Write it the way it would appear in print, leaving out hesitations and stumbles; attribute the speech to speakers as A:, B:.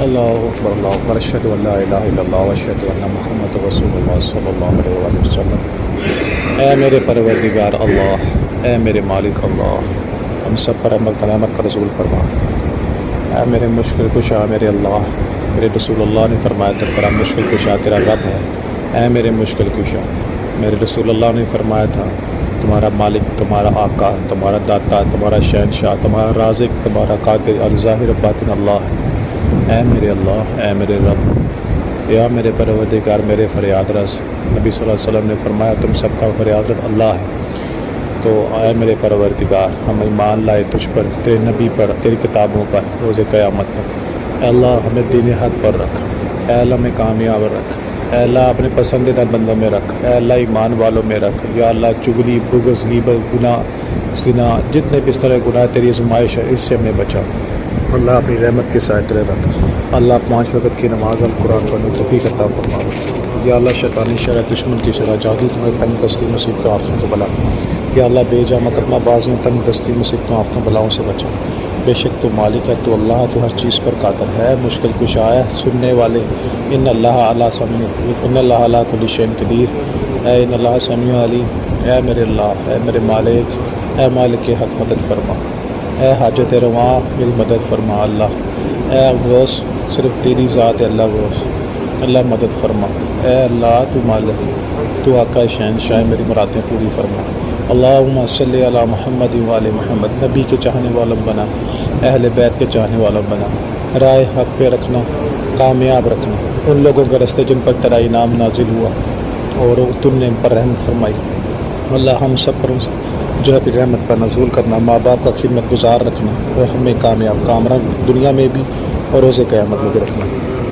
A: اللہ اکبر اشہد ان لا الہ الا اللہ واشہد ان محمد رسول اللہ صلی اللہ علیہ وآلہ وسلم۔ اے میرے پروردگار اللہ، اے میرے مالک اللہ، ہم سب پر رحمت کا رسول فرما۔ اے میرے مشکل کشا میرے اللہ، میرے رسول اللہ نے فرمایا تیرا مشکل کشا تیرا رب ہے۔ اے میرے مشکل کشا، میرے رسول اللہ نے فرمایا تھا تمہارا مالک، تمہارا آقا، تمہارا داتا، تمہارا شہنشاہ، تمہارا رازق، تمہارا قادر الظاہر باطن اللہ ہے۔ اے میرے اللہ، اے میرے رب، یا میرے پروردگار میرے فریاد رس۔ نبی صلی اللہ علیہ وسلم نے فرمایا تم سب کا فریاد رس اللہ ہے۔ تو اے میرے پروردگار، ہم ایمان لائے تجھ پر، تیرے نبی پر، تیری کتابوں پر، روز قیامت پر۔ اے اللہ ہمیں دین حق پر رکھ، اے اللہ ہمیں کامیاب رکھ، اے اللہ اپنے پسندیدہ بندوں میں رکھ، اے اللہ ایمان والوں میں رکھ۔ یا اللہ چغلی، بغض، غیبت، گناہ، زنا، جتنے بھی اس طرح گناہ تیری آزمائش ہے اس سے ہمیں بچا۔ اللہ اپنی رحمت کے سائے تلے رکھ۔ اللہ 5 وقت کی نماز القرآن پڑھنے کی توفیق عطا فرما۔ یا اللہ شیطانی شرع، دشمن کی شرع، جادو تمہیں تنگ دستی مصیبتوں آفتوں سے بلا۔ یا اللہ بے جا مقدمہ بازیوں تنگ دستی مصیبتوں آفتوں بلاؤں سے بچا۔ بے شک تو مالک ہے، تو اللہ، تو ہر چیز پر قادر ہے، مشکل کشا ہے، سننے والے۔ ان اللہ علی کل شیء قدیر، اے ان اللہ سمیع علیم۔ اے میرے اللہ، اے میرے مالک، اے مالک حق مدد فرما۔ اے حاجت رواں میری مدد فرما اللہ۔ اے غوث، صرف تیری ذات ہے اللہ غوث، اللہ مدد فرما۔ اے اللہ تو مالک، تو آقا شہنشاہ، میری مرادیں پوری فرما۔ اللہم صلی علی محمد وآل محمد، نبی کے چاہنے والا بنا، اہل بیت کے چاہنے والا بنا، رائے حق پہ رکھنا، کامیاب رکھنا ان لوگوں کے راستے جن پر تیرا انعام نازل ہوا اور تم نے ان پر رحم فرمائی۔ اللہ ہم سب پر جو ہے پھر رحمت کا نزول کرنا، ماں باپ کا خدمت گزار رکھنا، اور ہمیں کامیاب کامران دنیا میں بھی اور روز قیامت میں بھی رکھنا۔